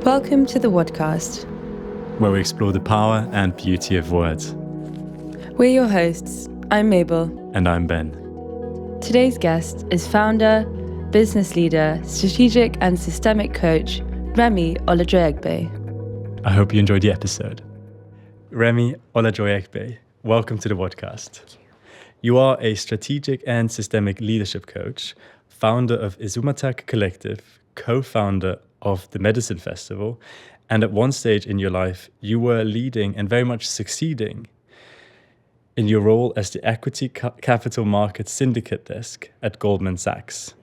Welcome to the Wodcast, where we explore the power and beauty of words. We're your hosts. I'm Mabel. And I'm Ben. Today's guest is founder, business leader, strategic and systemic coach, Remi Olajoyegbe. I hope you enjoyed the episode. Remi Olajoyegbe, welcome to the Wodcast. You are a strategic and systemic leadership coach, founder of Isumataq Collective, co-founder of the Medicine Festival, and at one stage in your life, you were leading and very much succeeding in your role as the Equity Capital Markets Syndicate Desk at Goldman Sachs,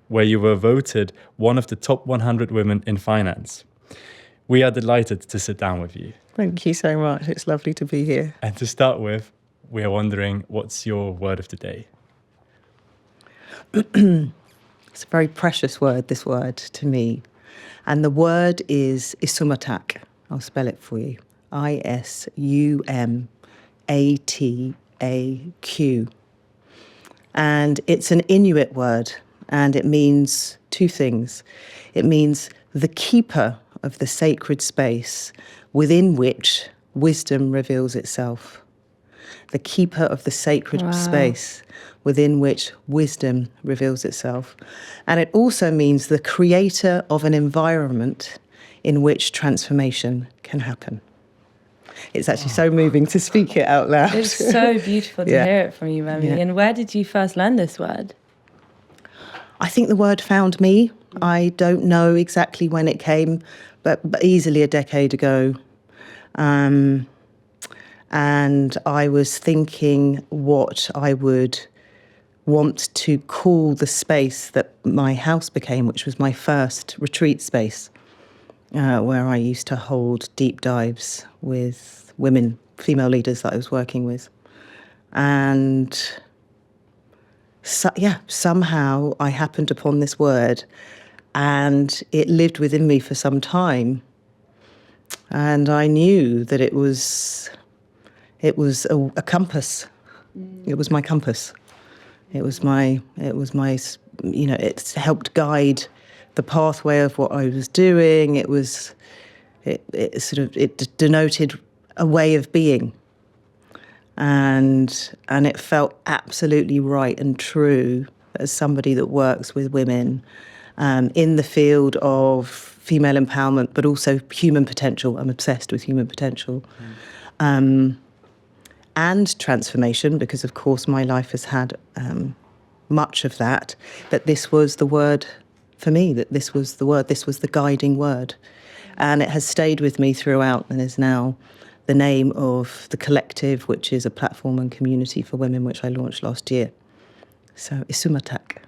where you were voted one of the top 100 women in finance. We are delighted to sit down with you. Thank you so much. It's lovely to be here. And to start with, we are wondering, what's your word of the day? It's a very precious word, this word, to me. And the word is Isumataq. I'll spell it for you. Isumataq. And it's an Inuit word, and it means two things. It means the keeper of the sacred space within which wisdom reveals itself. The keeper of the sacred space within which wisdom reveals itself. And it also means the creator of an environment in which transformation can happen. It's actually so moving to speak it out loud. It's so beautiful to hear it from you, Remi. Yeah. And where did you first learn this word? I think the word found me. I don't know exactly when it came, but easily a decade ago. And I was thinking what I would want to call the space that my house became, which was my first retreat space, where I used to hold deep dives with women, female leaders that I was working with. And somehow I happened upon this word, and it lived within me for some time. And I knew that it was a compass. It was my compass. It was my, it helped guide the pathway of what I was doing. It denoted a way of being. And it felt absolutely right and true as somebody that works with women in the field of female empowerment, but also human potential. I'm obsessed with human potential. And transformation, because of course my life has had much of that, that this was the word for me, that this was the word, this was the guiding word. And it has stayed with me throughout and is now the name of the collective, which is a platform and community for women, which I launched last year. So, Isumataq.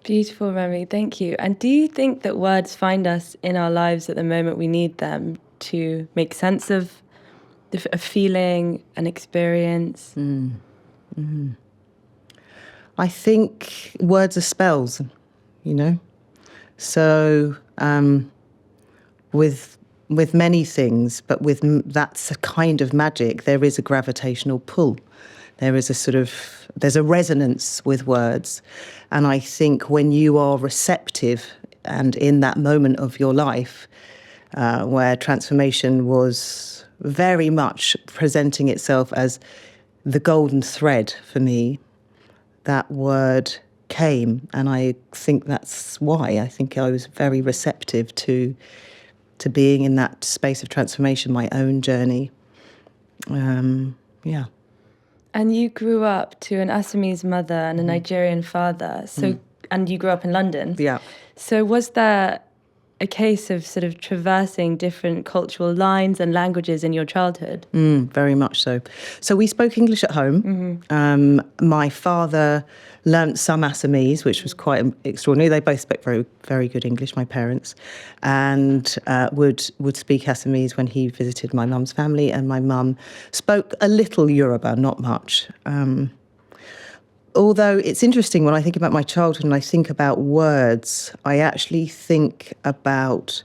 Beautiful, Remi, thank you. And do you think that words find us in our lives at the moment we need them to make sense of a feeling, an experience? I think words are spells, So with many things, but that's a kind of magic. There is a gravitational pull. There's a resonance with words. And I think when you are receptive and in that moment of your life where transformation was very much presenting itself as the golden thread for me, that word came, and I think that's why. I think I was very receptive to being in that space of transformation, my own journey. And you grew up to an Assamese mother and a Nigerian father, and you grew up in London. Yeah. So was there a case of sort of traversing different cultural lines and languages in your childhood? Very much so. So we spoke English at home. My father learnt some Assamese, which was quite extraordinary. They both spoke very, very good English, my parents, and would speak Assamese when he visited my mum's family. And my mum spoke a little Yoruba, not much. Although it's interesting, when I think about my childhood and I think about words, I actually think about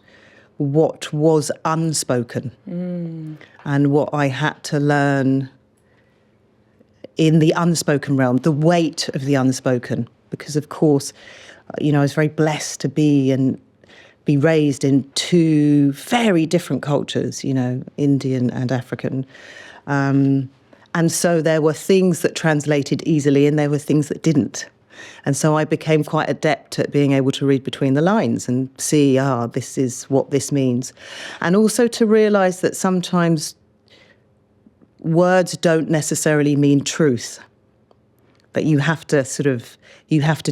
what was unspoken and what I had to learn in the unspoken realm, the weight of the unspoken. Because, of course, I was very blessed to be be raised in two very different cultures, Indian and African. And so there were things that translated easily and there were things that didn't. And so I became quite adept at being able to read between the lines and see, this is what this means. And also to realise that sometimes words don't necessarily mean truth, but you have to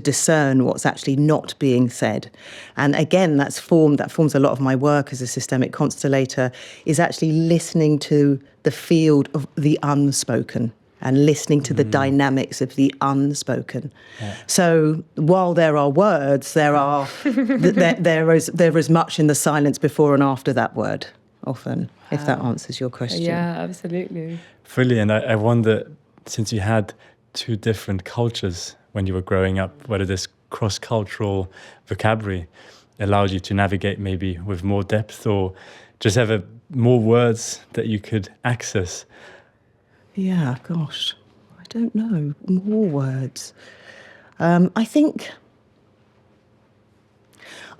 discern what's actually not being said. And again, that forms a lot of my work as a systemic constellator, is actually listening to the field of the unspoken and listening to the dynamics of the unspoken. Yeah. So while there are words, there is much in the silence before and after that word, often, if that answers your question. Yeah, absolutely. Fully, and I wonder, since you had two different cultures when you were growing up, whether this cross-cultural vocabulary allowed you to navigate maybe with more depth or just have more words that you could access. Yeah, gosh, I don't know. More words.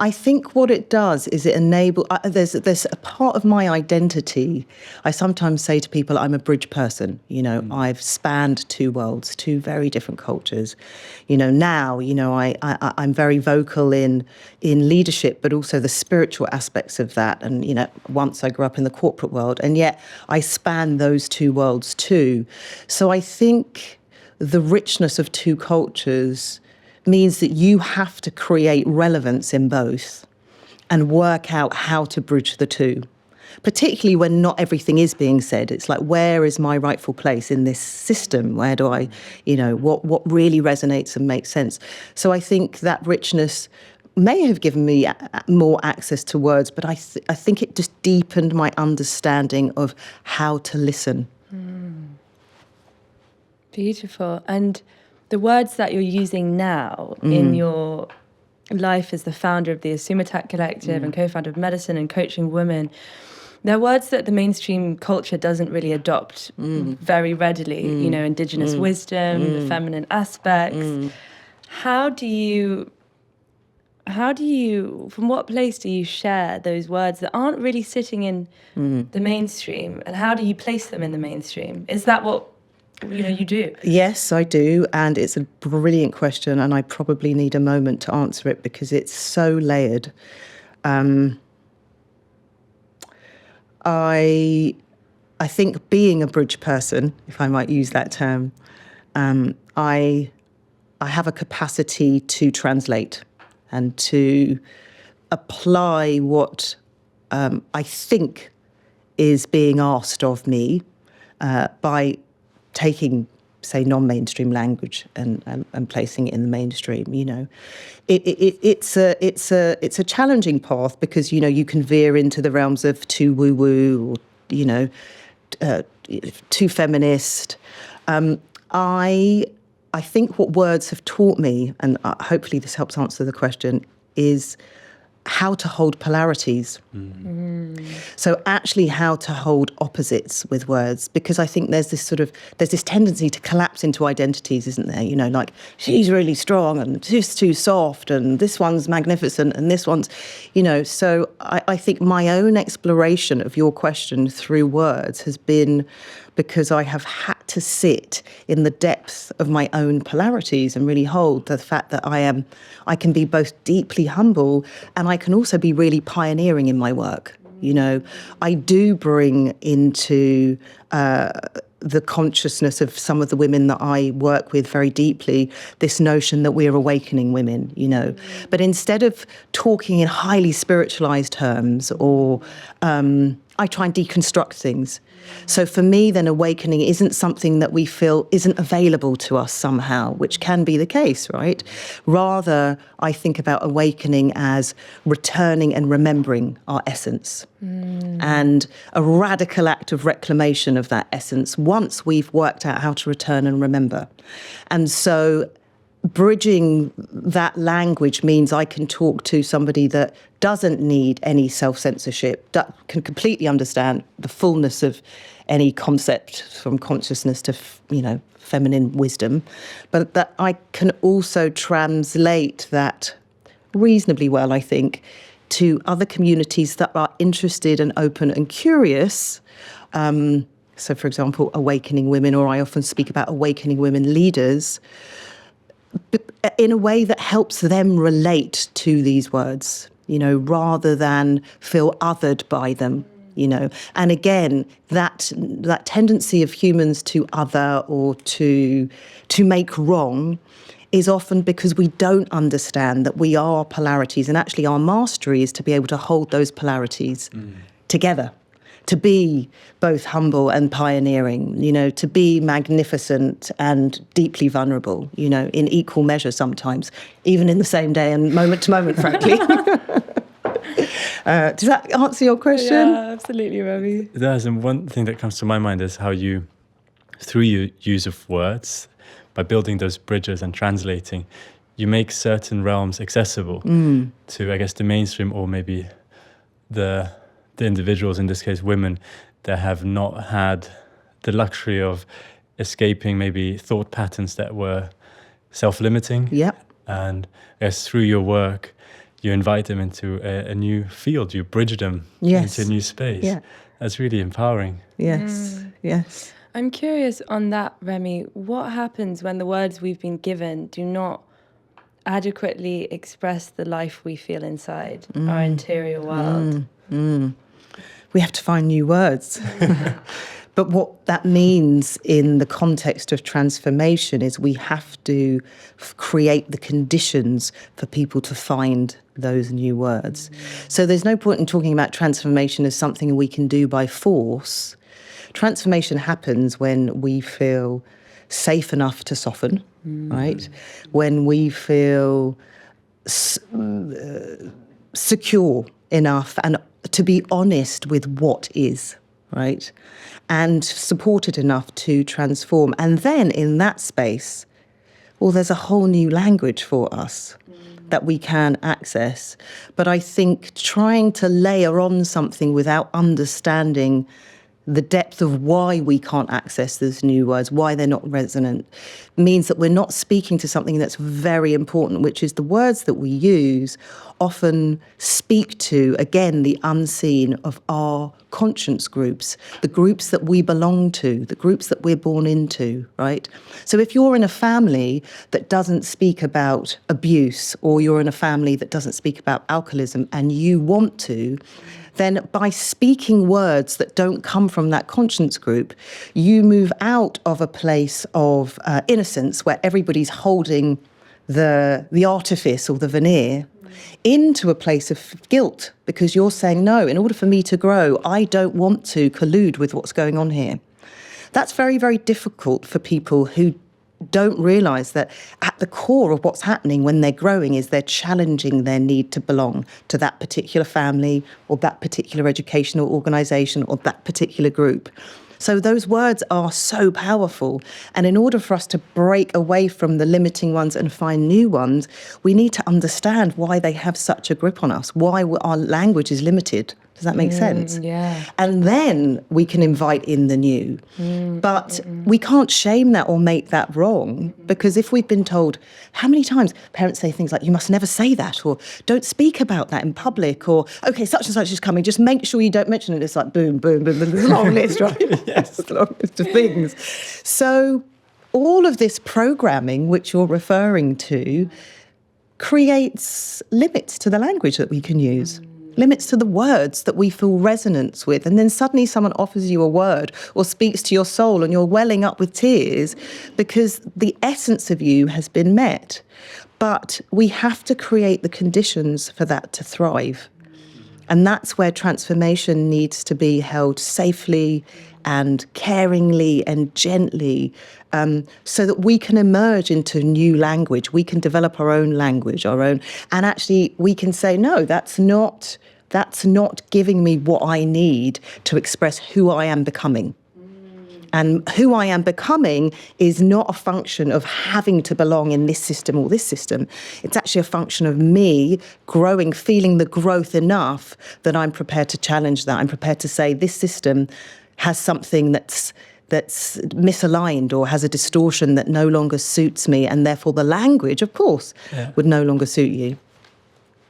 I think what it does is it enables. There's a part of my identity. I sometimes say to people, I'm a bridge person. I've spanned two worlds, two very different cultures. Now, I'm very vocal in leadership, but also the spiritual aspects of that. And once I grew up in the corporate world, and yet I span those two worlds too. So I think the richness of two cultures means that you have to create relevance in both and work out how to bridge the two, particularly when not everything is being said. It's like, where is my rightful place in this system? Where do I, what really resonates and makes sense? So I think that richness may have given me more access to words, but I think it just deepened my understanding of how to listen. Beautiful. And the words that you're using now in your life as the founder of the Isumataq Collective and co-founder of Medicine and Coaching Women, they're words that the mainstream culture doesn't really adopt very readily. Indigenous wisdom, the feminine aspects. How do you, from what place do you share those words that aren't really sitting in the mainstream, and how do you place them in the mainstream? Is that what you do? Yes, I do. And it's a brilliant question. And I probably need a moment to answer it because it's so layered. I think being a bridge person, if I might use that term, I have a capacity to translate and to apply what I think is being asked of me by taking, say, non-mainstream language and placing it in the mainstream. It's a challenging path because you can veer into the realms of too woo-woo or too feminist. I think what words have taught me, and hopefully this helps answer the question, is how to hold polarities. So actually how to hold opposites with words, because I think there's this tendency to collapse into identities, isn't there? Like, she's really strong and she's too soft and this one's magnificent and this one's, so I think my own exploration of your question through words has been because I have had to sit in the depth of my own polarities and really hold the fact that I can be both deeply humble and I can also be really pioneering in my work. I do bring into the consciousness of some of the women that I work with very deeply this notion that we're awakening women, But instead of talking in highly spiritualized terms or I try and deconstruct things. So for me, then awakening isn't something that we feel isn't available to us somehow, which can be the case, right? Rather, I think about awakening as returning and remembering our essence and a radical act of reclamation of that essence once we've worked out how to return and remember. And so bridging that language means I can talk to somebody that doesn't need any self-censorship, that can completely understand the fullness of any concept from consciousness to, feminine wisdom, but that I can also translate that reasonably well, I think, to other communities that are interested and open and curious. So, for example, awakening women, or I often speak about awakening women leaders, in a way that helps them relate to these words, rather than feel othered by them. And again, that tendency of humans to other or to make wrong is often because we don't understand that we are polarities, and actually our mastery is to be able to hold those polarities together, to be both humble and pioneering, to be magnificent and deeply vulnerable, in equal measure sometimes, even in the same day and moment to moment, frankly. Does that answer your question? Yeah, absolutely, Remi. It does. And one thing that comes to my mind is how you, through your use of words, by building those bridges and translating, you make certain realms accessible to, I guess, the mainstream, or maybe the individuals, in this case women, that have not had the luxury of escaping maybe thought patterns that were self-limiting. Yep. And I guess through your work, you invite them into a new field, you bridge them into a new space. Yeah. That's really empowering. Yes, yes. I'm curious on that, Remi. What happens when the words we've been given do not adequately express the life we feel inside, our interior world? We have to find new words. But what that means in the context of transformation is we have to create the conditions for people to find those new words. So there's no point in talking about transformation as something we can do by force. Transformation happens when we feel safe enough to soften, right? When we feel secure enough and to be honest with what is, right? And supported enough to transform. And then in that space, well, there's a whole new language for us that we can access. But I think trying to layer on something without understanding the depth of why we can't access those new words, why they're not resonant, means that we're not speaking to something that's very important, which is the words that we use often speak to, again, the unseen of our conscience groups, the groups that we belong to, the groups that we're born into, right? So if you're in a family that doesn't speak about abuse, or you're in a family that doesn't speak about alcoholism and you want to, then by speaking words that don't come from that conscience group, you move out of a place of innocence where everybody's holding the artifice or the veneer into a place of guilt, because you're saying, no, in order for me to grow, I don't want to collude with what's going on here. That's very, very difficult for people who don't realise that at the core of what's happening when they're growing is they're challenging their need to belong to that particular family or that particular educational organisation or that particular group. So those words are so powerful. And in order for us to break away from the limiting ones and find new ones, we need to understand why they have such a grip on us, why our language is limited. Does that make sense? Yeah. And then we can invite in the new. But we can't shame that or make that wrong, because if we've been told, how many times parents say things like, you must never say that, or don't speak about that in public, or, okay, such and such is coming, just make sure you don't mention it. It's like, boom, boom, boom, boom. There's a long list, right? Yes, there's a long list of things. So all of this programming, which you're referring to, creates limits to the language that we can use. Limits to the words that we feel resonance with. And then suddenly someone offers you a word or speaks to your soul and you're welling up with tears because the essence of you has been met. But we have to create the conditions for that to thrive. And that's where transformation needs to be held safely and caringly and gently, so that we can emerge into new language. We can develop our own language, and actually we can say, no, that's not giving me what I need to express who I am becoming. And who I am becoming is not a function of having to belong in this system or this system. It's actually a function of me growing, feeling the growth enough that I'm prepared to challenge that. I'm prepared to say this system has something that's misaligned or has a distortion that no longer suits me, and therefore the language, of course, would no longer suit you.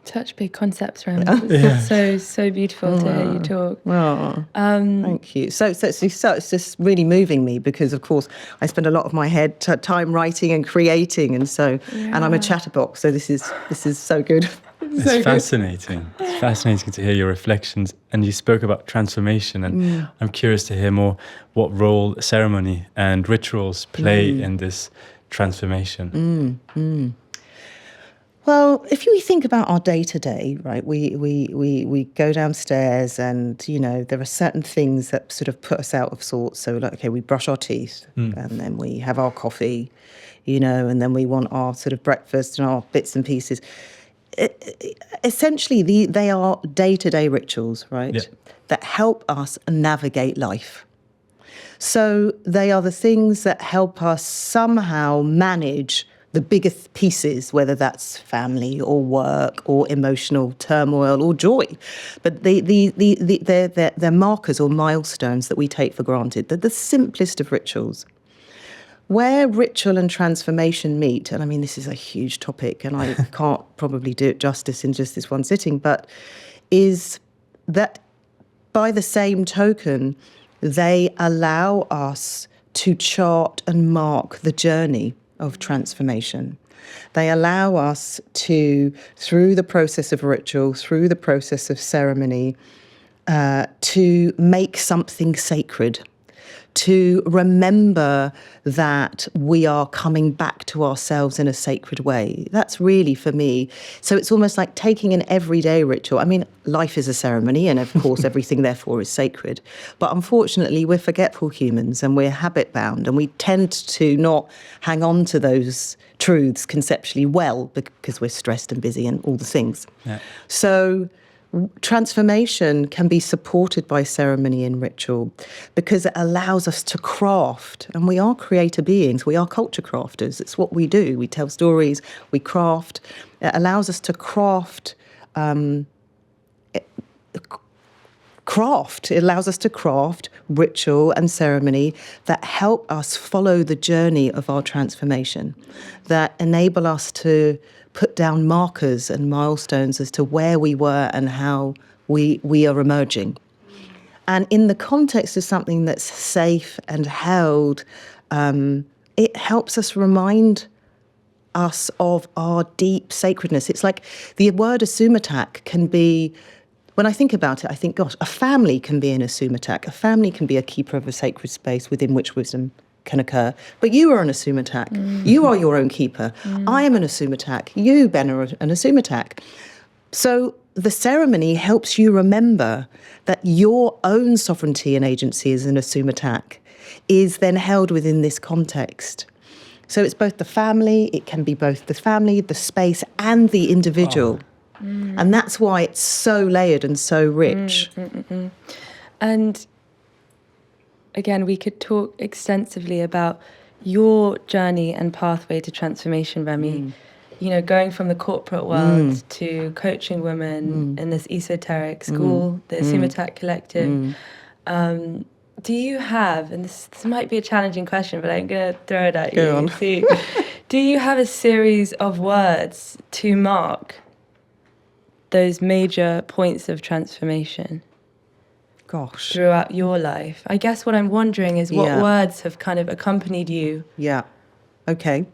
Such big concepts, Remi. It's so beautiful to hear you talk. Thank you. So it's just really moving me because, of course, I spend a lot of my time writing and creating, and I'm a chatterbox. So this is so good. It's fascinating. It's fascinating to hear your reflections. And you spoke about transformation, and I'm curious to hear more what role ceremony and rituals play in this transformation. Well, if we think about our day-to-day, right, we go downstairs and, there are certain things that sort of put us out of sorts. So, like, okay, we brush our teeth and then we have our coffee, and then we want our sort of breakfast and our bits and pieces. Essentially, they are day-to-day rituals, right, that help us navigate life. So they are the things that help us somehow manage the biggest pieces, whether that's family or work or emotional turmoil or joy. But they're markers or milestones that we take for granted. They're the simplest of rituals. Where ritual and transformation meet, and I mean, this is a huge topic, and I can't probably do it justice in just this one sitting, but is that by the same token, they allow us to chart and mark the journey of transformation. They allow us to, through the process of ritual, through the process of ceremony, to make something sacred, to remember that we are coming back to ourselves in a sacred way. That's really, for me, so it's almost like taking an everyday ritual. I mean, life is a ceremony, and of course everything therefore is sacred. But unfortunately, we're forgetful humans and we're habit-bound, and we tend to not hang on to those truths conceptually well because we're stressed and busy and all the things. Yeah. So transformation can be supported by ceremony and ritual because it allows us to craft, and we are creator beings, we are culture crafters. It's what we do. We tell stories, we craft. It allows us to craft. It allows us to craft ritual and ceremony that help us follow the journey of our transformation, that enable us to put down markers and milestones as to where we were and how we are emerging. And in the context of something that's safe and held, it helps us remind us of our deep sacredness. It's like the word Isumataq can be, when I think about it, I think, gosh, a family can be an Isumataq. A family can be a keeper of a sacred space within which wisdom can occur. But you are an Isumataq. You are your own keeper. I am an Isumataq. You, Ben, are an Isumataq. So the ceremony helps you remember that your own sovereignty and agency as an Isumataq is then held within this context. So it's both the family, it can be both the family, the space, and the individual. And that's why it's so layered and so rich. And again, we could talk extensively about your journey and pathway to transformation, Remi. Going from the corporate world to coaching women in this esoteric school, the Isumataq Collective. Do you have, and this might be a challenging question, but I'm going to throw it at you. Go on. See, do you have a series of words to mark those major points of transformation? Gosh. Throughout your life? I guess what I'm wondering is what words have kind of accompanied you? Yeah. Okay.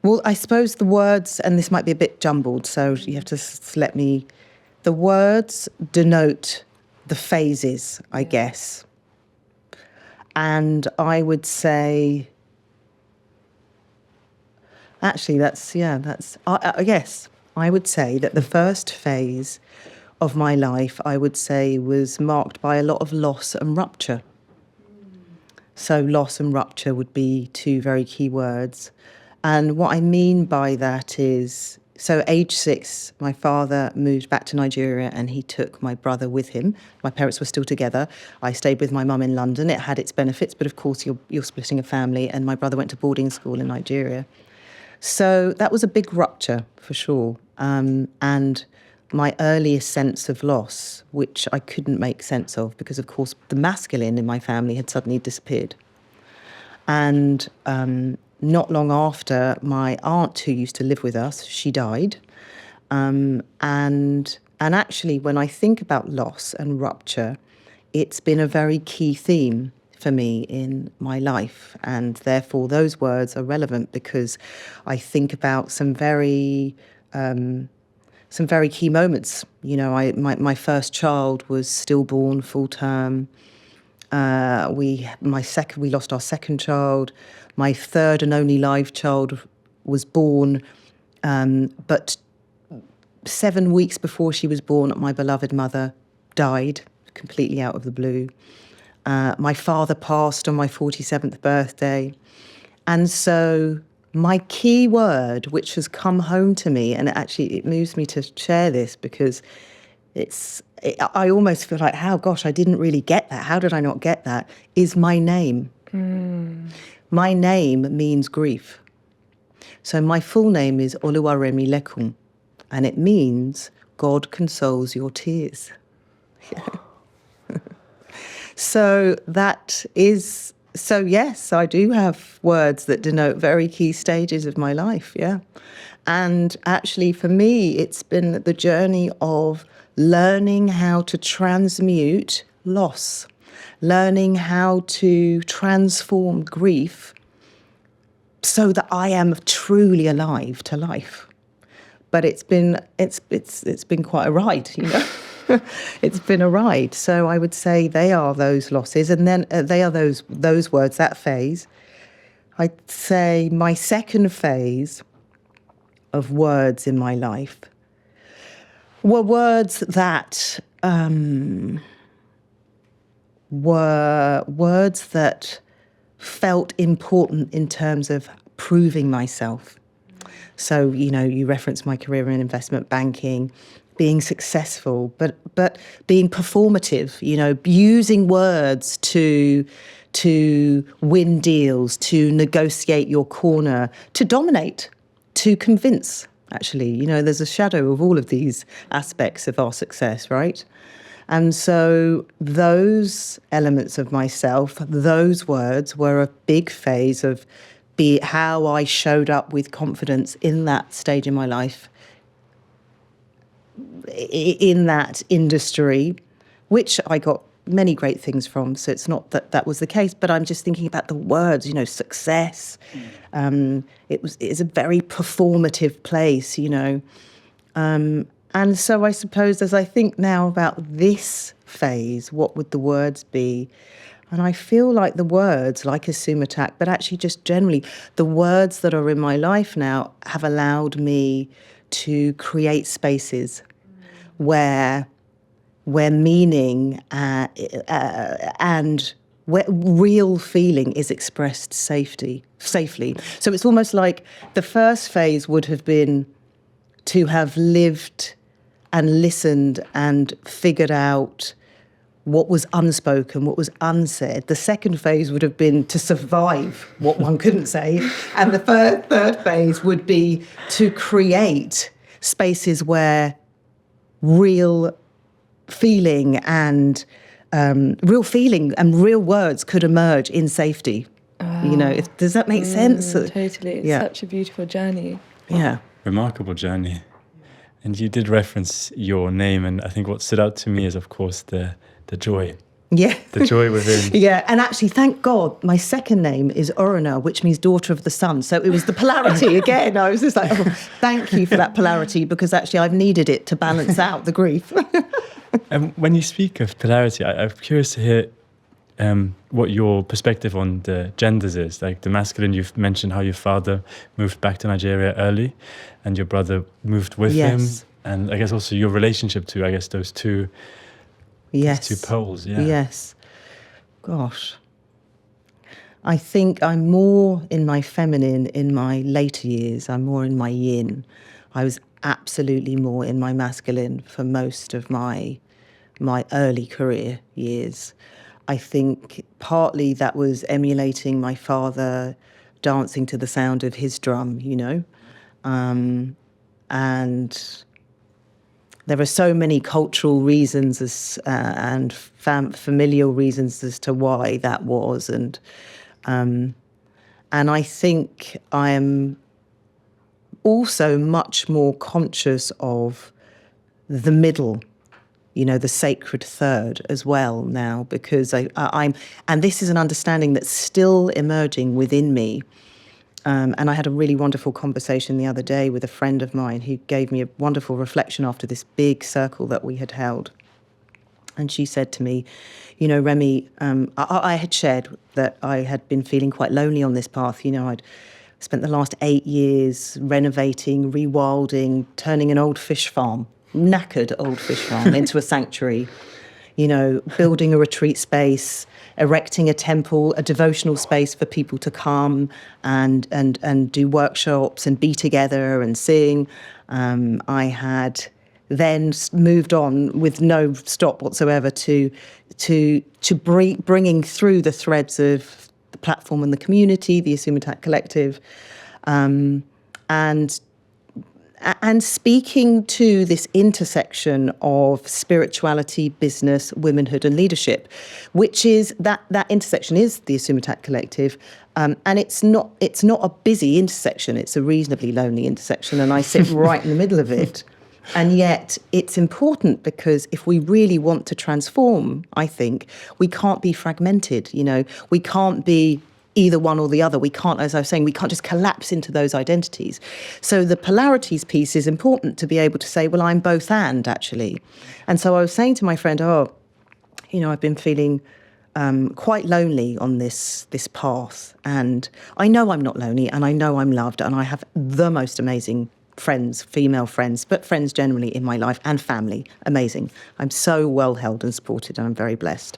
Well, I suppose the words, and this might be a bit jumbled, so you have to let me... The words denote the phases, I guess. And I would say... Actually, I guess I would say that the first phase of my life, I would say, was marked by a lot of loss and rupture. So loss and rupture would be two very key words. And what I mean by that is, so age 6, my father moved back to Nigeria and he took my brother with him. My parents were still together. I stayed with my mum in London. It had its benefits, but of course you're splitting a family, and my brother went to boarding school in Nigeria. So that was a big rupture for sure. And my earliest sense of loss, which I couldn't make sense of because, of course, the masculine in my family had suddenly disappeared. And not long after, my aunt, who used to live with us, she died. And actually, when I think about loss and rupture, it's been a very key theme for me in my life. And therefore, those words are relevant because I think about some very key moments. You know, my first child was stillborn, full term. We lost our second child. My third and only live child was born, but 7 weeks before she was born, my beloved mother died completely out of the blue. My father passed on my 47th birthday. And so my key word, which has come home to me, and actually it moves me to share this because I almost feel like, I didn't really get that. How did I not get that? Is my name. My name means grief. So my full name is Remi Olajoyegbe, and it means God consoles your tears. So yes, I do have words that denote very key stages of my life, yeah. And actually for me, it's been the journey of learning how to transmute loss, learning how to transform grief so that I am truly alive to life. But it's been quite a ride, you know. It's been a ride. So I would say they are those losses, and then they are those words, that phase. I'd say my second phase of words in my life were words that felt important in terms of proving myself. So, you know, you referenced my career in investment banking, being successful, but being performative, you know, using words to win deals, to negotiate your corner, to dominate, to convince, actually. You know, there's a shadow of all of these aspects of our success, right? And so those elements of myself, those words were a big phase of how I showed up with confidence in that stage in my life, in that industry, which I got many great things from. So it's not that was the case, but I'm just thinking about the words, you know, success. It's a very performative place, you know. And so I suppose as I think now about this phase, what would the words be? And I feel like the words, like Isumataq, but actually just generally, the words that are in my life now have allowed me to create spaces where meaning and where real feeling is expressed safely. So it's almost like the first phase would have been to have lived and listened and figured out what was unspoken, what was unsaid. The second phase would have been to survive what one couldn't say. And the third phase would be to create spaces where real feeling and real words could emerge in safety. You know, does that make sense? Totally. It's such a beautiful journey. Yeah. Remarkable journey. And you did reference your name, and I think what stood out to me is, of course, the joy. Yeah. The joy within. Yeah, and actually, thank God, my second name is Orana, which means daughter of the sun. So it was the polarity again. I was just like, thank you for that polarity, because actually I've needed it to balance out the grief. And when you speak of polarity, I'm curious to hear what your perspective on the genders is. Like the masculine, you've mentioned how your father moved back to Nigeria early and your brother moved with him. And I guess also your relationship to, I guess, those two poles. Yeah. Yes. Gosh. I think I'm more in my feminine in my later years. I'm more in my yin. I was absolutely more in my masculine for most of my early career years. I think partly that was emulating my father dancing to the sound of his drum, you know. And there are so many cultural reasons and familial reasons as to why that was. And I think I am also much more conscious of the middle, the sacred third as well now, because I'm, and this is an understanding that's still emerging within me. And I had a really wonderful conversation the other day with a friend of mine who gave me a wonderful reflection after this big circle that we had held. And she said to me, Remi, I had shared that I had been feeling quite lonely on this path. I'd spent the last 8 years renovating, rewilding, turning an old fish farm, knackered old fish farm, into a sanctuary, building a retreat space, erecting a temple, a devotional space for people to come and do workshops and be together and sing. I had then moved on with no stop whatsoever to bringing through the threads of the platform and the community, the Isumataq Collective, and speaking to this intersection of spirituality, business, womanhood, and leadership, which is that intersection is the Isumataq Collective, and it's not a busy intersection. It's a reasonably lonely intersection, and I sit right in the middle of it. And yet it's important, because if we really want to transform, I think, we can't be fragmented. We can't be either one or the other. We can't, as I was saying, we can't just collapse into those identities. So the polarities piece is important, to be able to say, well, I'm both and, actually. And so I was saying to my friend, I've been feeling quite lonely on this path. And I know I'm not lonely, and I know I'm loved, and I have the most amazing friends, female friends, but friends generally in my life, and family. Amazing. I'm so well held and supported, and I'm very blessed.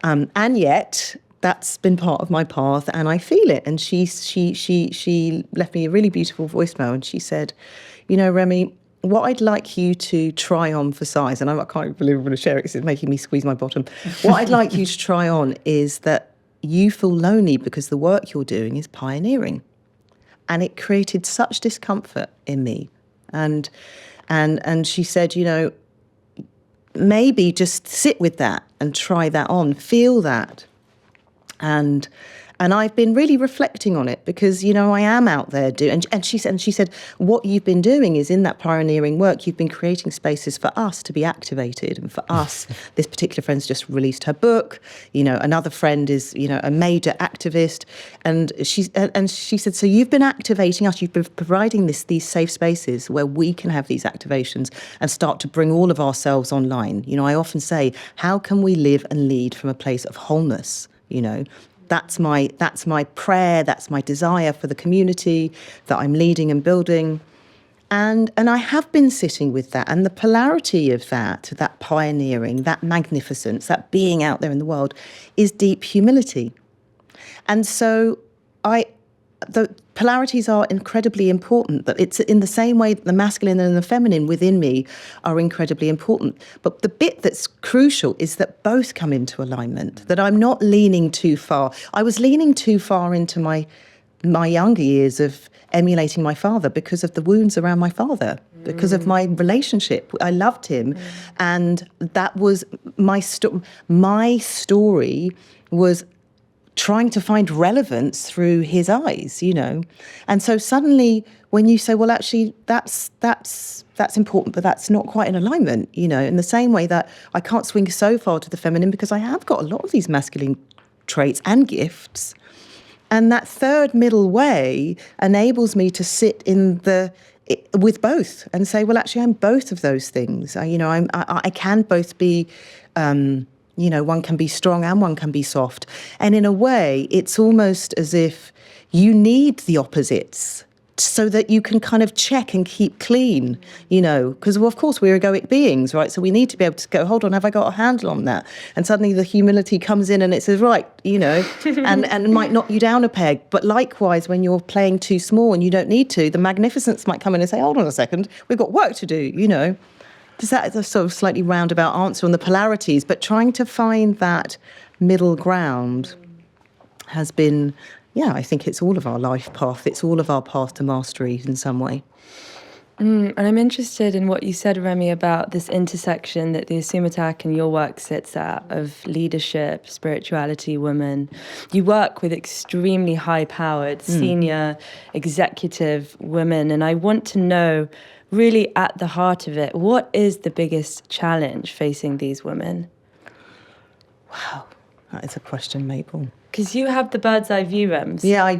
And yet that's been part of my path, and I feel it. And she left me a really beautiful voicemail, and she said, Remi, what I'd like you to try on for size, and I can't believe I'm going to share it because it's making me squeeze my bottom. What I'd like you to try on is that you feel lonely because the work you're doing is pioneering. And it created such discomfort in me. And she said, maybe just sit with that and try that on, feel that. And I've been really reflecting on it, because, I am out there doing, and she said, what you've been doing is, in that pioneering work, you've been creating spaces for us to be activated. And for us, this particular friend's just released her book. Another friend is, a major activist. And she said, so you've been activating us, you've been providing these safe spaces where we can have these activations and start to bring all of ourselves online. I often say, how can we live and lead from a place of wholeness? That's my prayer, that's my desire for the community that I'm leading and building. And I have been sitting with that, and the polarity of that pioneering, that magnificence, that being out there in the world, is deep humility. And so the polarities are incredibly important. That it's in the same way that the masculine and the feminine within me are incredibly important. But the bit that's crucial is that both come into alignment, that I'm not leaning too far. I was leaning too far into my younger years of emulating my father because of the wounds around my father, because of my relationship. I loved him. And that was my story was trying to find relevance through his eyes, And so suddenly when you say, well, actually, that's important, but that's not quite in alignment, in the same way that I can't swing so far to the feminine because I have got a lot of these masculine traits and gifts. And that third middle way enables me to sit with both and say, well, actually, I'm both of those things. I can both be, one can be strong and one can be soft. And in a way, it's almost as if you need the opposites so that you can kind of check and keep clean, because, of course, we're egoic beings, right? So we need to be able to go, hold on, have I got a handle on that? And suddenly the humility comes in and it says, right, and might knock you down a peg. But likewise, when you're playing too small and you don't need to, the magnificence might come in and say, hold on a second, we've got work to do, Because that is a sort of slightly roundabout answer on the polarities, but trying to find that middle ground has been, I think it's all of our life path. It's all of our path to mastery in some way. And I'm interested in what you said, Remi, about this intersection that the Isumataq and your work sits at of leadership, spirituality, women. You work with extremely high-powered, senior, executive women, and I want to know, really at the heart of it, what is the biggest challenge facing these women? Wow, that is a question, Mabel. Because you have the bird's eye view, Rems. Yeah,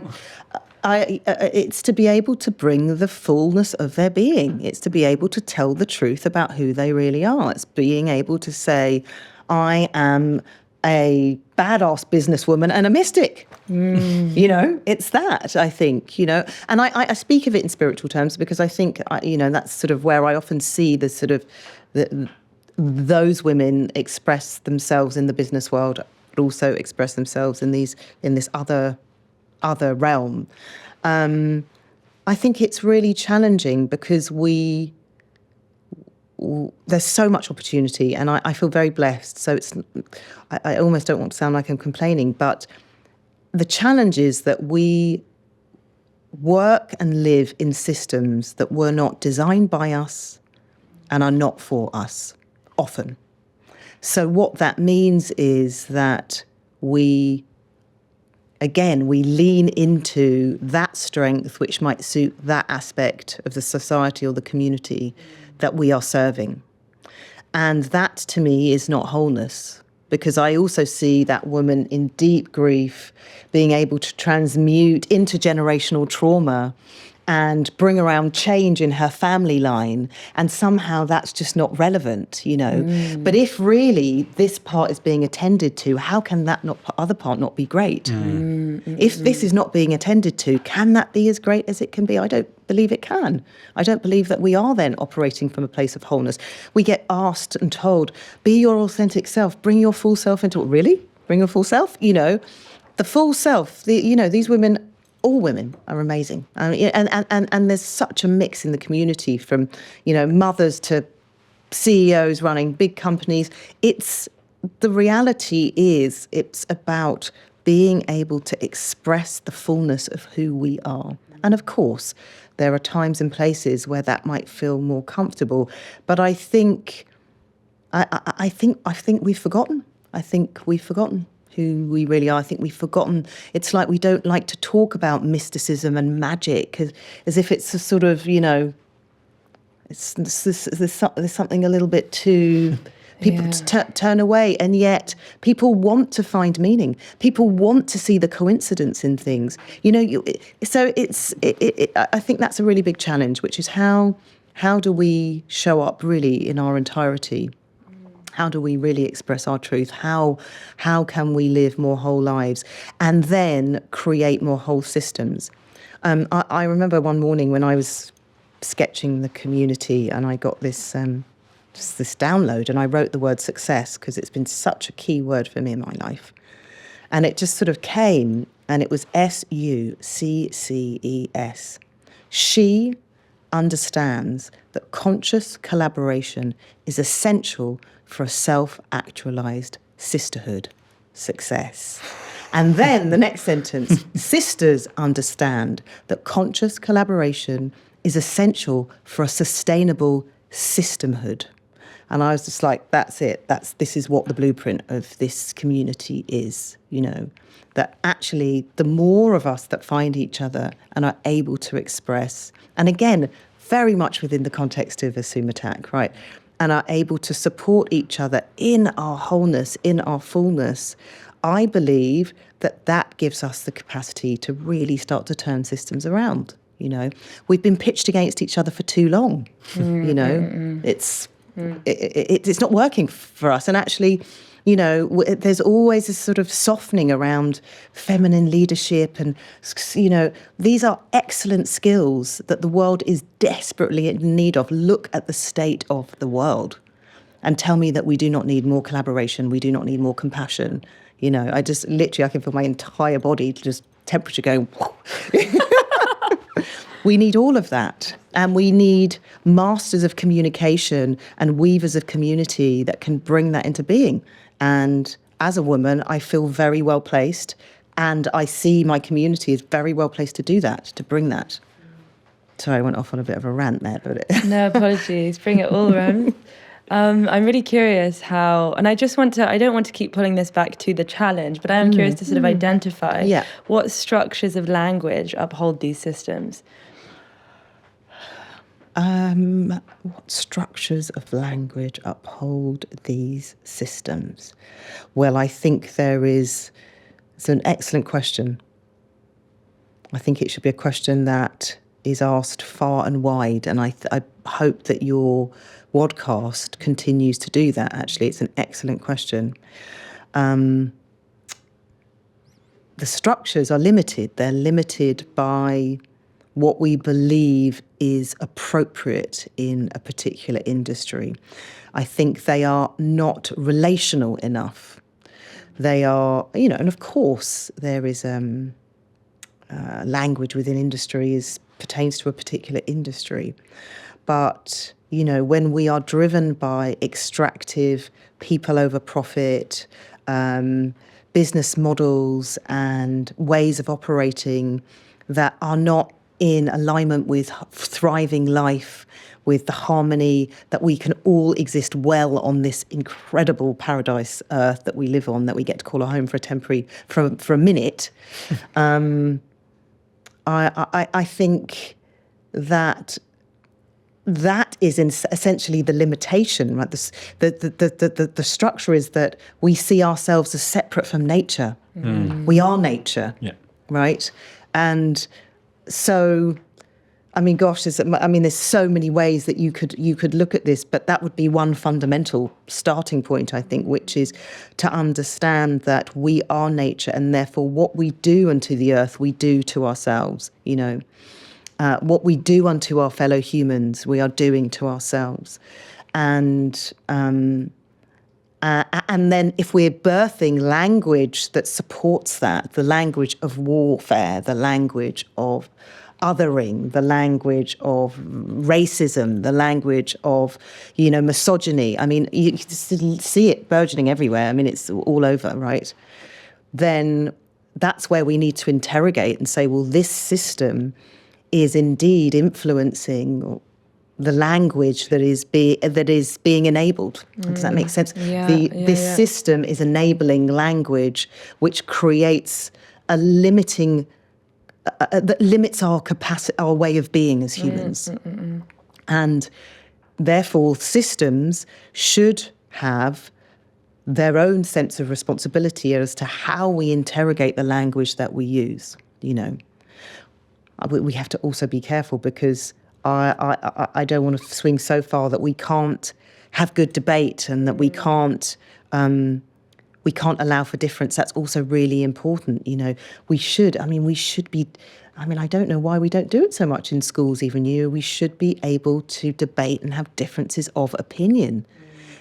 it's to be able to bring the fullness of their being. It's to be able to tell the truth about who they really are. It's being able to say, I am a badass businesswoman and a mystic. It's that, I think, and I speak of it in spiritual terms because I think, that's sort of where I often see the sort of those women express themselves in the business world, but also express themselves in this other realm. I think it's really challenging because there's so much opportunity, and I feel very blessed. So I almost don't want to sound like I'm complaining, but the challenge is that we work and live in systems that were not designed by us and are not for us, often. So what that means is that we lean into that strength which might suit that aspect of the society or the community that we are serving. And that, to me, is not wholeness, because I also see that woman in deep grief being able to transmute intergenerational trauma and bring around change in her family line, and somehow that's just not relevant, But if really this part is being attended to, how can that other part not be great? If this is not being attended to, can that be as great as it can be? I don't believe it can. I don't believe that we are then operating from a place of wholeness. We get asked and told, be your authentic self, bring your full self into it. Really? Bring your full self? The full self, these women, all women are amazing. And there's such a mix in the community, from, mothers to CEOs running big companies. The reality is it's about being able to express the fullness of who we are. And of course, there are times and places where that might feel more comfortable. But I think we've forgotten. I think we've forgotten who we really are. I think we've forgotten. It's like we don't like to talk about mysticism and magic as if it's a sort of, there's something a little bit too... People turn away, and yet people want to find meaning. People want to see the coincidence in things. So I think that's a really big challenge, which is how do we show up really in our entirety? How do we really express our truth? How can we live more whole lives and then create more whole systems? I remember one morning when I was sketching the community, and I got this download, and I wrote the word success because it's been such a key word for me in my life. And it just sort of came, and it was SUCCES. She understands that conscious collaboration is essential for a self-actualized sisterhood success. And then the next sentence, sisters understand that conscious collaboration is essential for a sustainable systemhood. And I was just like, that's it. This is what the blueprint of this community is, that actually the more of us that find each other and are able to express, and again, very much within the context of Isumataq, right, and are able to support each other in our wholeness, in our fullness, I believe that gives us the capacity to really start to turn systems around. We've been pitched against each other for too long. It's not working for us. And actually, there's always this sort of softening around feminine leadership. And, these are excellent skills that the world is desperately in need of. Look at the state of the world and tell me that we do not need more collaboration. We do not need more compassion. I just literally, I can feel my entire body just temperature going. We need all of that. And we need masters of communication and weavers of community that can bring that into being. And as a woman, I feel very well placed. And I see my community is very well placed to do that, to bring that. Sorry, I went off on a bit of a rant there, but No apologies. Bring it all, Rem. I'm really curious how, and I don't want to keep pulling this back to the challenge, but I am curious to sort of identify what structures of language uphold these systems. What structures of language uphold these systems? Well, I think it's an excellent question. I think it should be a question that is asked far and wide, and I hope that your Wodcast continues to do that, actually. It's an excellent question. The structures are limited. They're limited by what we believe is appropriate in a particular industry. I think they are not relational enough. They are, and of course there is language within industry pertains to a particular industry. But, when we are driven by extractive, people over profit, business models and ways of operating that are not in alignment with thriving life, with the harmony that we can all exist well on this incredible paradise earth that we live on, that we get to call our home for a minute. I think that is essentially the limitation, right? The structure is that we see ourselves as separate from nature. We are nature, right? And so, there's so many ways that you could look at this, but that would be one fundamental starting point, I think, which is to understand that we are nature, and therefore what we do unto the earth, we do to ourselves. What we do unto our fellow humans, we are doing to ourselves. And then if we're birthing language that supports that, the language of warfare, the language of othering, the language of racism, the language of, misogyny. You see it burgeoning everywhere. It's all over, right? Then that's where we need to interrogate and say, well, this system is indeed influencing the language that is being enabled. Does that make sense? This system is enabling language which creates a limiting that limits our capacity, our way of being as humans. And therefore systems should have their own sense of responsibility as to how we interrogate the language that we use. We have to also be careful, because I don't want to swing so far that we can't have good debate and that we can't allow for difference. That's also really important. We should be, I don't know why we don't do it so much in schools even. We should be able to debate and have differences of opinion.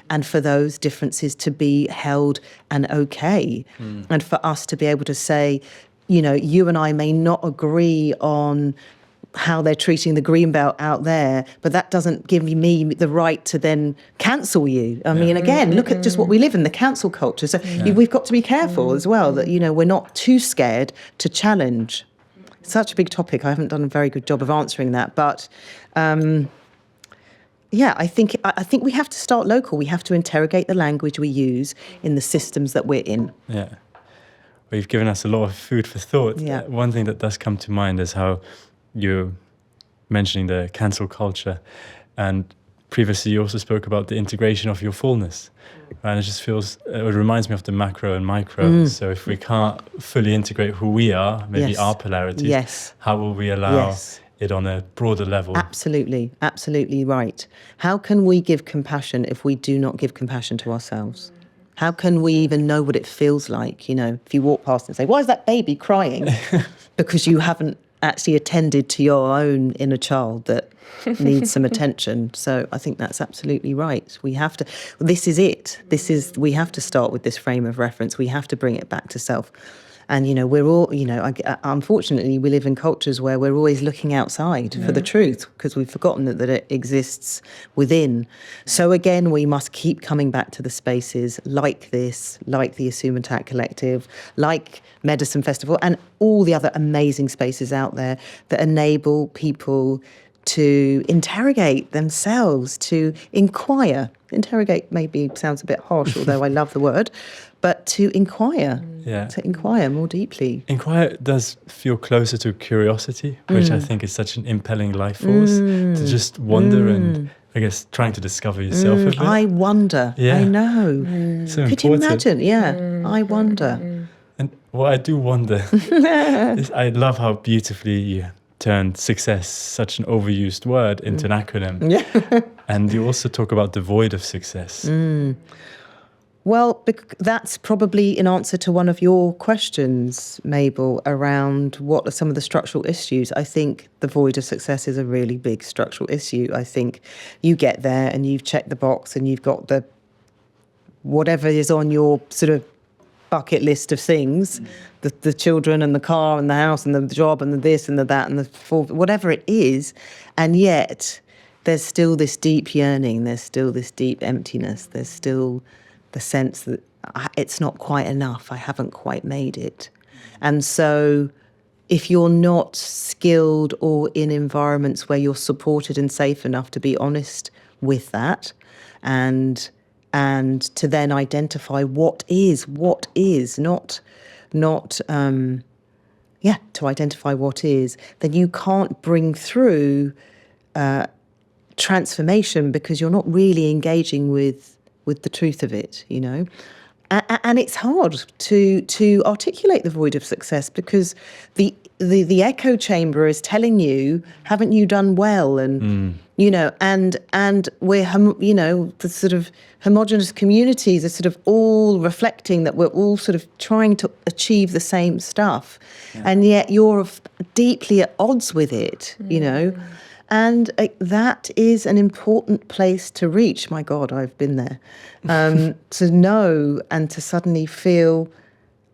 And for those differences to be held and okay. And for us to be able to say, you and I may not agree on how they're treating the greenbelt out there, but that doesn't give me the right to then cancel you. Again, look at just what we live in, the cancel culture. So we've got to be careful as well that, we're not too scared to challenge. Such a big topic. I haven't done a very good job of answering that. But I think we have to start local. We have to interrogate the language we use in the systems that we're in. Yeah. Well, you've given us a lot of food for thought. Yeah. One thing that does come to mind is how you're mentioning the cancel culture, and previously you also spoke about the integration of your fullness. And it reminds me of the macro and micro. So if we can't fully integrate who we are, maybe our polarities, how will we allow it on a broader level? Absolutely right. How can we give compassion if we do not give compassion to ourselves? How can we even know what it feels like? If you walk past and say, why is that baby crying? Because you haven't actually attended to your own inner child that needs some attention. So I think that's absolutely right. We have to, we have to start with this frame of reference. We have to bring it back to self. And, we're all, unfortunately, we live in cultures where we're always looking outside for the truth, because we've forgotten that it exists within. So again, we must keep coming back to the spaces like this, like the Isumataq Collective, like Medicine Festival, and all the other amazing spaces out there that enable people to interrogate themselves, to inquire. Interrogate maybe sounds a bit harsh, although I love the word, but to inquire, to inquire more deeply. Inquire does feel closer to curiosity, which I think is such an impelling life force, to just wonder and, I guess, trying to discover yourself a bit. I wonder. Yeah. I know. So Could you important. imagine? Yeah, I wonder. And what I do wonder is I love how beautifully you turned success, such an overused word, into an acronym. Yeah. And you also talk about the void of success. Well, that's probably in answer to one of your questions, Mabel, around what are some of the structural issues. I think the void of success is a really big structural issue. I think you get there and you've checked the box and you've got the whatever is on your sort of bucket list of things, the children and the car and the house and the job and the this and the that and the whatever it is, and yet there's still this deep yearning, there's still this deep emptiness, there's still the sense that it's not quite enough, I haven't quite made it. And so if you're not skilled or in environments where you're supported and safe enough to be honest with that, and to then identify what is, to identify what is, then you can't bring through transformation because you're not really engaging with the truth of it, you know. And it's hard to articulate the void of success because the echo chamber is telling you, haven't you done well? And, you know, and we're, the sort of homogenous communities are sort of all reflecting that we're all sort of trying to achieve the same stuff. Yeah. And yet you're deeply at odds with it, you know. And that is an important place to reach. My God, I've been there. To know and to suddenly feel,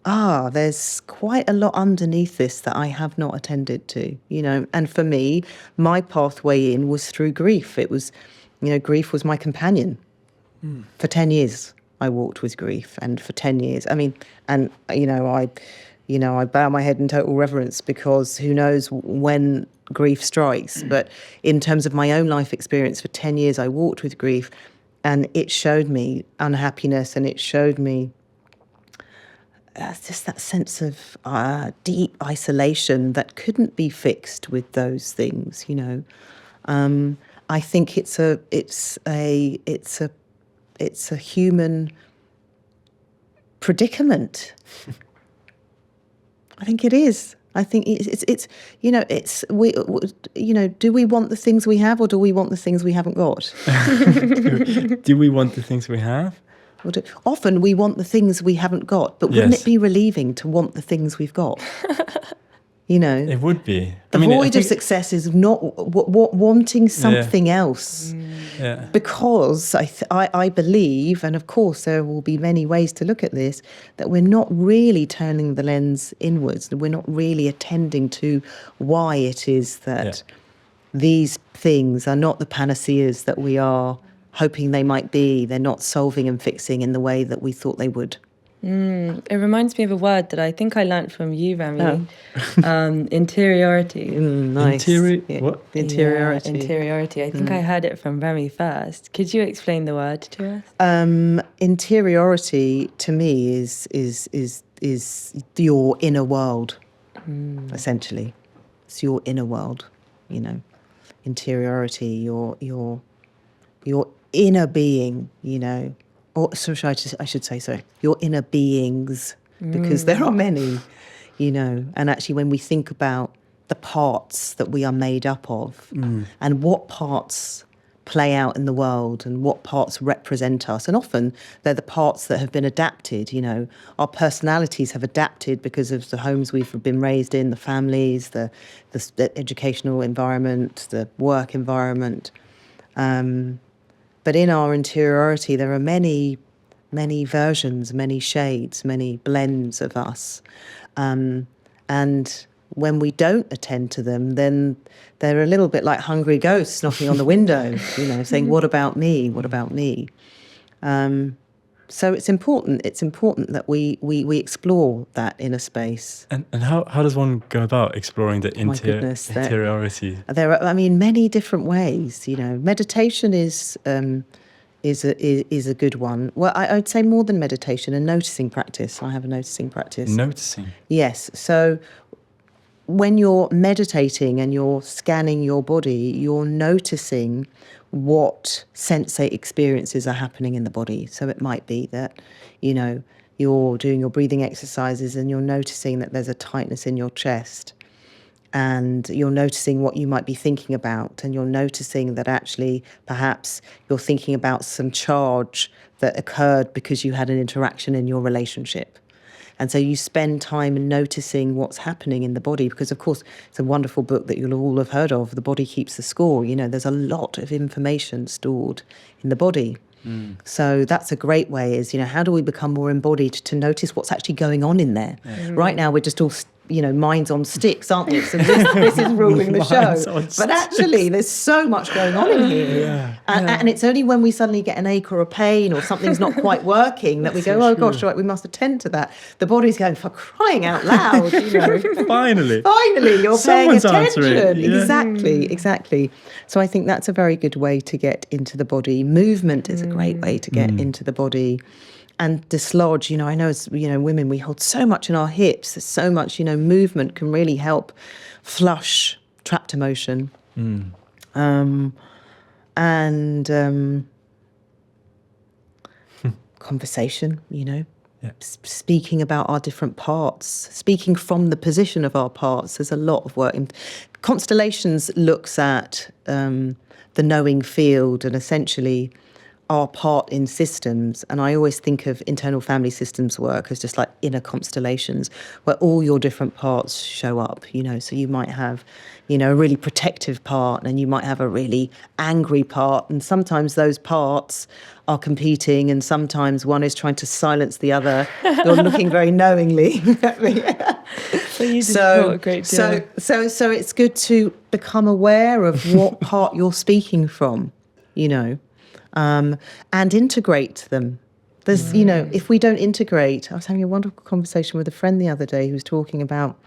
there's quite a lot underneath this that I have not attended to, you know. And for me, my pathway in was through grief. It was, you know, grief was my companion. For 10 years, I walked with grief. And for 10 years, I mean, and, I bow my head in total reverence because who knows when grief strikes. But in terms of my own life experience, for 10 years I walked with grief, and it showed me unhappiness, and it showed me just that sense of deep isolation that couldn't be fixed with those things, you know. I think it's a human predicament. I think it is. I think it's do we want the things we have, or do we want the things we haven't got? Do we want the things we have? Often we want the things we haven't got, but wouldn't it be relieving to want the things we've got? You know, it would be. The void of success is not wanting something else. Yeah. Because I believe, and of course there will be many ways to look at this, that we're not really turning the lens inwards, that we're not really attending to why it is that these things are not the panaceas that we are hoping they might be. They're not solving and fixing in the way that we thought they would. It reminds me of a word that I think I learnt from you, Remi. Interiority. Nice. What? Interiority. Yeah, interiority. I think I heard it from Remi first. Could you explain the word to us? Interiority to me is your inner world, essentially. It's your inner world, you know. Interiority, your inner being, you know. Or so I should say, your inner beings, because there are many, you know. And actually, when we think about the parts that we are made up of, and what parts play out in the world, and what parts represent us, and often they're the parts that have been adapted, you know. Our personalities have adapted because of the homes we've been raised in, the families, the educational environment, the work environment. But in our interiority, there are many, many versions, many shades, many blends of us. And when we don't attend to them, then they're a little bit like hungry ghosts knocking on the window, you know, saying, what about me? What about me? So it's important that we explore that inner space. And how does one go about exploring the My goodness, interiority? There are, many different ways. Meditation is a good one. Well, I'd say more than meditation, a noticing practice. I have a noticing practice. Noticing? Yes. So when you're meditating and you're scanning your body, you're noticing what sensate experiences are happening in the body. So it might be that, you're doing your breathing exercises and you're noticing that there's a tightness in your chest. And you're noticing what you might be thinking about, and you're noticing that actually perhaps you're thinking about some charge that occurred because you had an interaction in your relationship. And so you spend time noticing what's happening in the body, because, of course, it's a wonderful book that you'll all have heard of, The Body Keeps the Score. There's a lot of information stored in the body. So that's a great way is, how do we become more embodied to notice what's actually going on in there? Right now, we're just all, minds on sticks, aren't we? So this is ruling the show. But actually, there's so much going on in here. And it's only when we suddenly get an ache or a pain or something's not quite working that we go, oh, gosh, right, we must attend to that. The body's going, for crying out loud, Finally, you're Someone's paying attention. Answering. Exactly. So I think that's a very good way to get into the body. Movement is a great way to get into the body. And dislodge, I know as, women, we hold so much in our hips. There's so much, movement can really help flush trapped emotion. Conversation, speaking about our different parts, speaking from the position of our parts. There's a lot of work. Constellations looks at the knowing field and essentially our part in systems. And I always think of internal family systems work as just like inner constellations where all your different parts show up, so you might have, a really protective part and you might have a really angry part. And sometimes those parts are competing and sometimes one is trying to silence the other or looking very knowingly at me. So it's good to become aware of what part you're speaking from, and integrate them. There's, if we don't integrate, I was having a wonderful conversation with a friend the other day who was talking about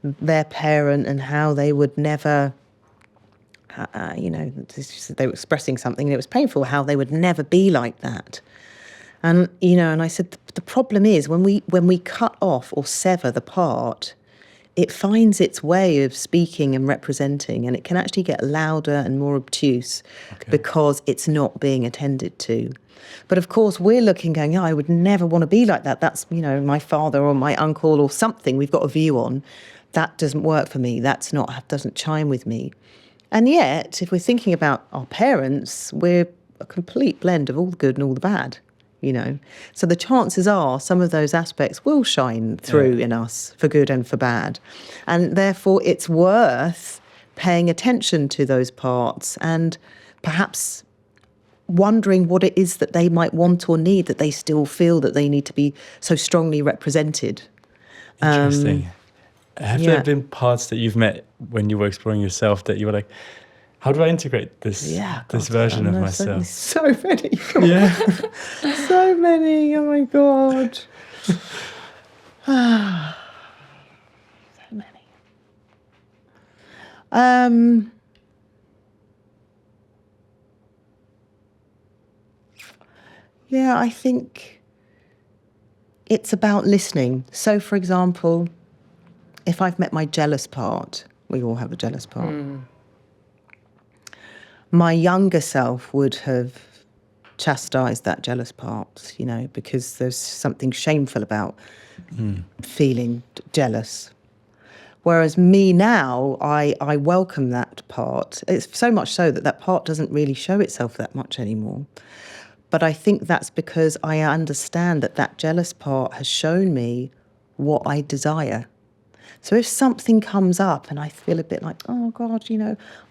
their parent and how they would never, they were expressing something and it was painful, how they would never be like that. And, and I said, the problem is when we cut off or sever the part, it finds its way of speaking and representing, and it can actually get louder and more obtuse because it's not being attended to. But of course, we're looking, going, I would never want to be like that. That's, my father or my uncle or something we've got a view on. That doesn't work for me. Doesn't chime with me. And yet, if we're thinking about our parents, we're a complete blend of all the good and all the bad. So the chances are some of those aspects will shine through in us for good and for bad. And therefore it's worth paying attention to those parts and perhaps wondering what it is that they might want or need, that they still feel that they need to be so strongly represented. Interesting. Have there been parts that you've met when you were exploring yourself that you were like, how do I integrate this version of myself? So many. So many. Oh my God. So many. I think it's about listening. So, for example, if I've met my jealous part, we all have a jealous part. My younger self would have chastised that jealous part, because there's something shameful about feeling jealous. Whereas me now, I welcome that part. It's so much so that part doesn't really show itself that much anymore. But I think that's because I understand that jealous part has shown me what I desire. So if something comes up and I feel a bit like, oh God,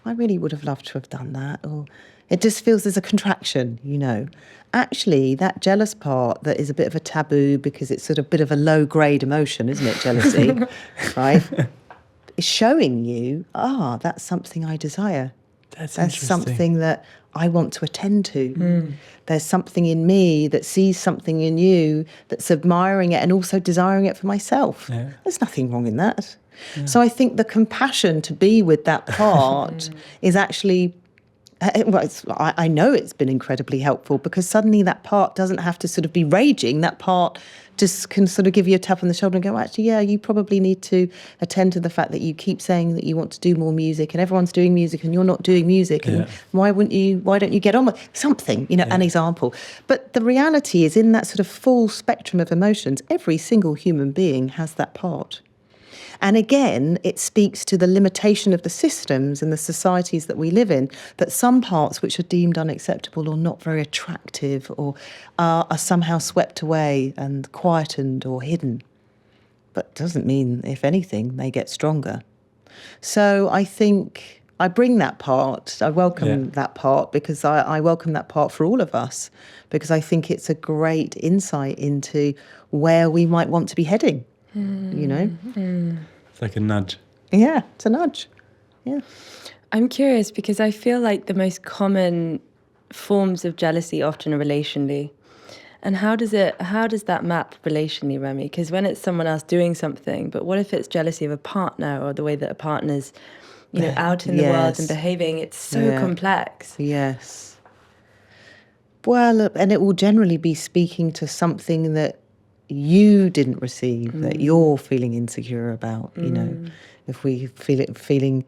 I really would have loved to have done that, or it just feels there's a contraction, Actually, that jealous part that is a bit of a taboo because it's sort of a bit of a low-grade emotion, isn't it, jealousy, right? Is showing you, that's something I desire. There's something that I want to attend to. There's something in me that sees something in you that's admiring it and also desiring it for myself. Yeah. There's nothing wrong in that. Yeah. So I think the compassion to be with that part is actually, well, I know it's been incredibly helpful, because suddenly that part doesn't have to sort of be raging. That part just can sort of give you a tap on the shoulder and go, actually, yeah, you probably need to attend to the fact that you keep saying that you want to do more music, and everyone's doing music and you're not doing music. And why don't you get on with something, an example. But the reality is, in that sort of full spectrum of emotions, every single human being has that part. And again, it speaks to the limitation of the systems and the societies that we live in, that some parts which are deemed unacceptable or not very attractive or are somehow swept away and quietened or hidden. But doesn't mean, if anything, they get stronger. So I think I bring that part, I welcome that part, because I welcome that part for all of us, because I think it's a great insight into where we might want to be heading. It's like a nudge. Yeah, it's a nudge. Yeah. I'm curious, because I feel like the most common forms of jealousy often are relationally. And how does that map relationally, Remi? Because when it's someone else doing something, but what if it's jealousy of a partner, or the way that a partner's, out in the world and behaving? It's so complex. Yes. Well, and it will generally be speaking to something that you didn't receive, that you're feeling insecure about. If we feeling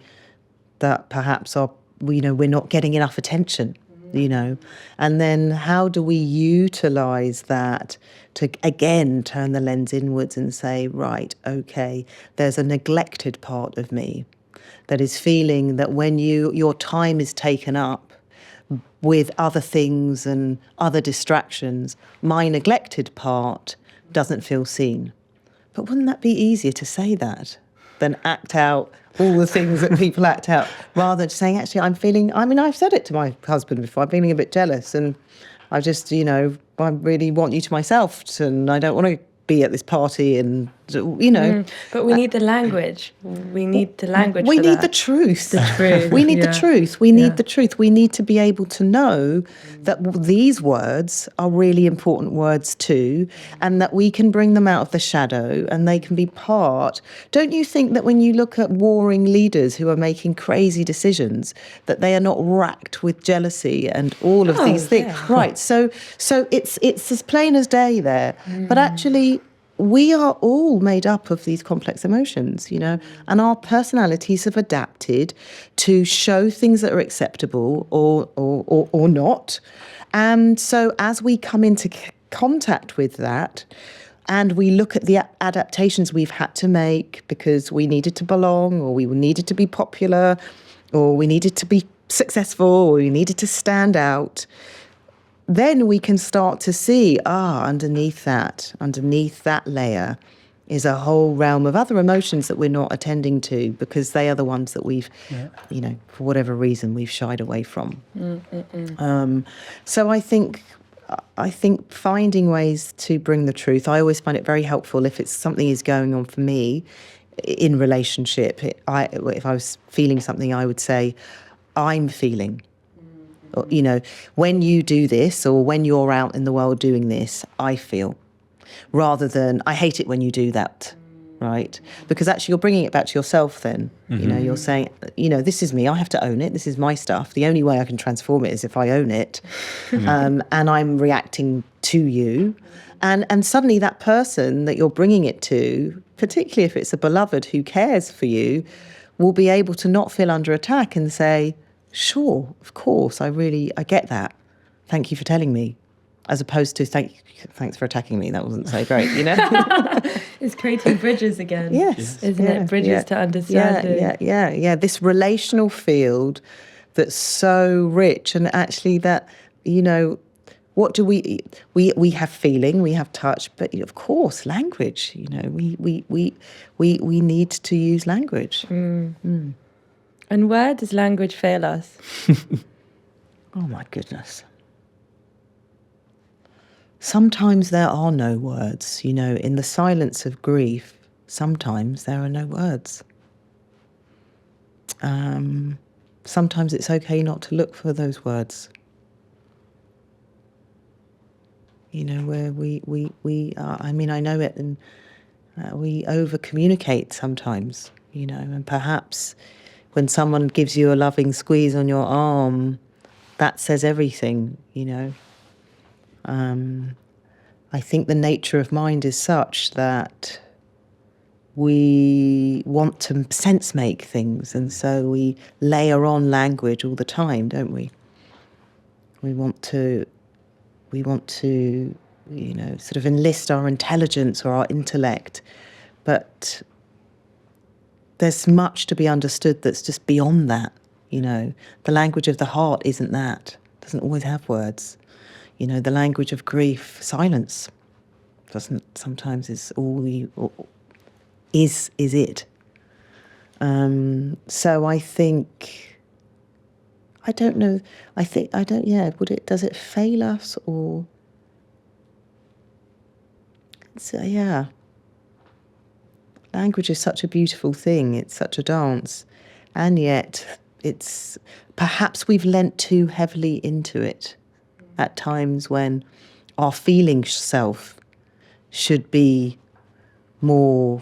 that perhaps we're not getting enough attention, and then how do we utilize that to again turn the lens inwards and say, right, okay, there's a neglected part of me that is feeling that when your time is taken up with other things and other distractions, my neglected part doesn't feel seen. But wouldn't that be easier to say that than act out all the things that people act out, rather than saying, actually, I've said it to my husband before, I'm feeling a bit jealous, and I just, I really want you to myself, and I don't want to be at this party, and But we need the language. We need the language. We for need that. the truth. The truth. We need the truth. We need the truth. We need to be able to know that these words are really important words too, and that we can bring them out of the shadow and they can be part. Don't you think that when you look at warring leaders who are making crazy decisions, that they are not racked with jealousy and all of these things? Yeah. Right. So it's as plain as day there. But actually, we are all made up of these complex emotions, and our personalities have adapted to show things that are acceptable or not. And so as we come into contact with that, and we look at the adaptations we've had to make because we needed to belong, or we needed to be popular, or we needed to be successful, or we needed to stand out, then we can start to see, underneath that layer is a whole realm of other emotions that we're not attending to, because they are the ones that we've, for whatever reason, we've shied away from. So I think finding ways to bring the truth, I always find it very helpful if it's something is going on for me in relationship. If I was feeling something, I would say, I'm feeling. When you do this, or when you're out in the world doing this, I feel, rather than I hate it when you do that, right? Because actually you're bringing it back to yourself then. You're saying, this is me, I have to own it, this is my stuff. The only way I can transform it is if I own it. And I'm reacting to you. And suddenly that person that you're bringing it to, particularly if it's a beloved who cares for you, will be able to not feel under attack and say, sure, of course, I get that. Thank you for telling me. As opposed to, thanks for attacking me. That wasn't so great, It's creating bridges again. Yes. Isn't it? Bridges to understanding. Yeah. This relational field that's so rich, and actually that, what do we have feeling, we have touch, but of course language, we need to use language. And where does language fail us? Oh my goodness. Sometimes there are no words, in the silence of grief, sometimes there are no words. sometimes it's okay not to look for those words. You know, where we are, I mean, I know it, and we over-communicate sometimes, you know, and perhaps when someone gives you a loving squeeze on your arm, that says everything, you know. I think the nature of mind is such that we want to sense make things, and so we layer on language all the time, don't we? We want to, you know, sort of enlist our intelligence or our intellect, but there's much to be understood that's just beyond that, you know. The language of the heart isn't that. It doesn't always have words. You know, the language of grief, silence, doesn't sometimes is all you, is it. So I think, I don't know, does it fail us or, so, yeah. Language is such a beautiful thing, it's such a dance, and yet it's, perhaps we've lent too heavily into it at times when our feeling self should be more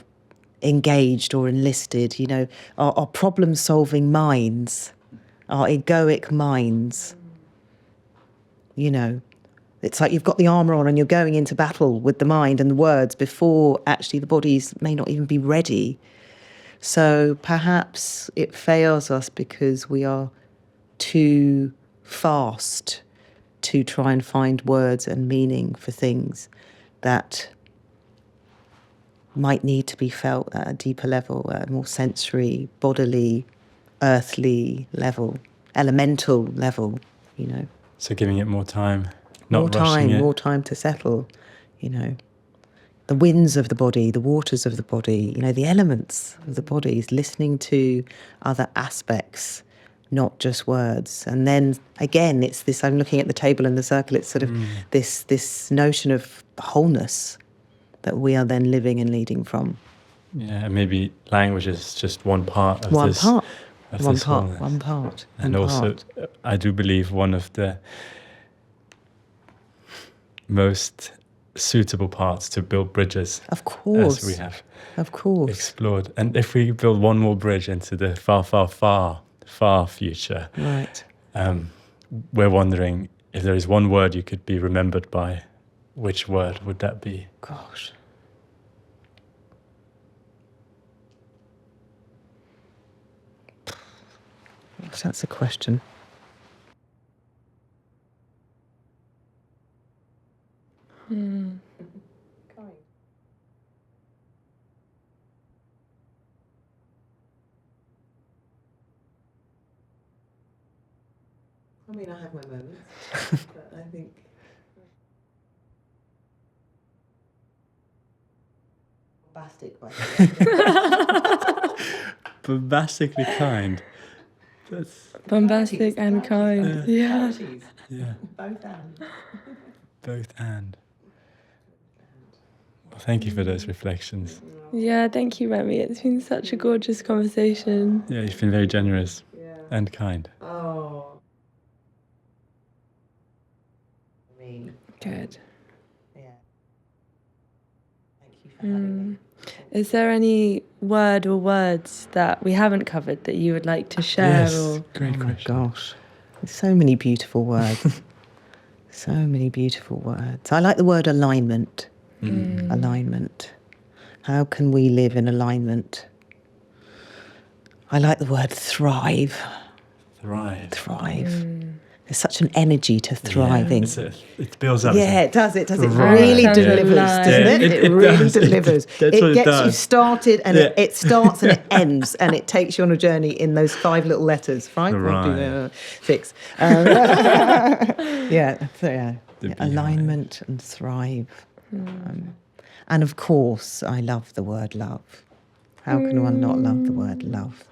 engaged or enlisted, you know, our problem-solving minds, our egoic minds, you know. It's like you've got the armour on and you're going into battle with the mind and the words before actually the bodies may not even be ready. So perhaps it fails us because we are too fast to try and find words and meaning for things that might need to be felt at a deeper level, at a more sensory, bodily, earthly level, elemental level, you know. So giving it more time, not rushing it. More time to settle, you know. The winds of the body, the waters of the body, you know, the elements of the body, is listening to other aspects, not just words. And then again, it's this, I'm looking at the table and the circle, it's sort of this notion of wholeness that we are then living and leading from. Yeah, maybe language is just one part of One this. part. Of One this part. wholeness. One part. And one also, part. I do believe one of the most suitable parts to build bridges. Of course. As we have explored. And if we build one more bridge into the far, far, far, far future, right. We're wondering if there is one word you could be remembered by, which word would that be? Gosh. That's a question. I mean, I have my moments, but I think bombastic, by Bombastically kind. That's Bombastic and kind. Yeah. yeah. both and. Both and. Well, thank you for those reflections. Yeah, thank you, Remi. It's been such a gorgeous conversation. Yeah, you've been very generous and kind. Oh. I mean, Good. yeah. Thank you for having me. Is there any word or words that we haven't covered that you would like to share? Yes, Or great question. Oh my gosh, there's so many beautiful words. So many beautiful words. I like the word alignment. Alignment. How can we live in alignment? I like the word thrive. Thrive. There's such an energy to thriving. Yeah, it builds up. Yeah, it does. It does. It Right. really Sounds delivers, alive. doesn't it? It really does. delivers. That's what It it gets you does. started, and Yeah. it starts and it ends, and it takes you on a journey in those 5 little letters. 5, Right. 1, 2, 6. Yeah. So, yeah. The Alignment and thrive. And of course, I love the word love. How can one not love the word love?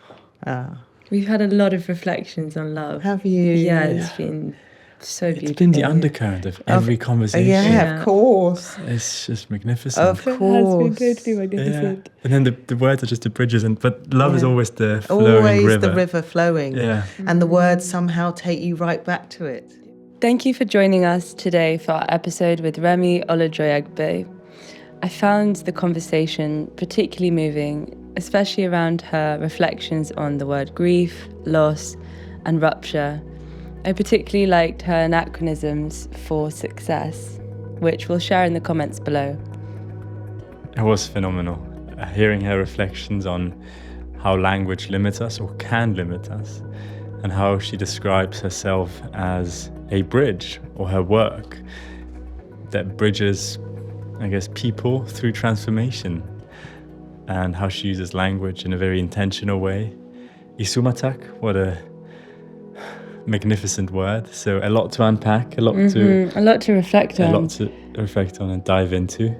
we've had a lot of reflections on love. Have you? Yeah, it's been So It's beautiful. been the undercurrent of every conversation. Yeah, of course. It's just magnificent. Of course. It has been totally magnificent. And then the words are just the bridges, but love is Yeah. always the flowing Always river. the river flowing. Yeah. And the words somehow take you right back to it. Thank you for joining us today for our episode with Remi Olajoyegbe. I found the conversation particularly moving, especially around her reflections on the word grief, loss, and rupture. I particularly liked her anachronisms for success, which we'll share in the comments below. It was phenomenal. Hearing her reflections on how language limits us or can limit us, and how she describes herself as a bridge, or her work that bridges, I guess, people through transformation, and how she uses language in a very intentional way. Isumataq, what a magnificent word. So a lot to unpack, a lot to reflect on and dive into.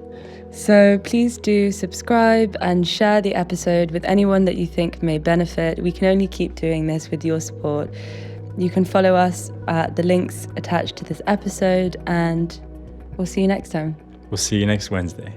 So please do subscribe and share the episode with anyone that you think may benefit. We can only keep doing this with your support. You can follow us at the links attached to this episode, and we'll see you next time. We'll see you next Wednesday.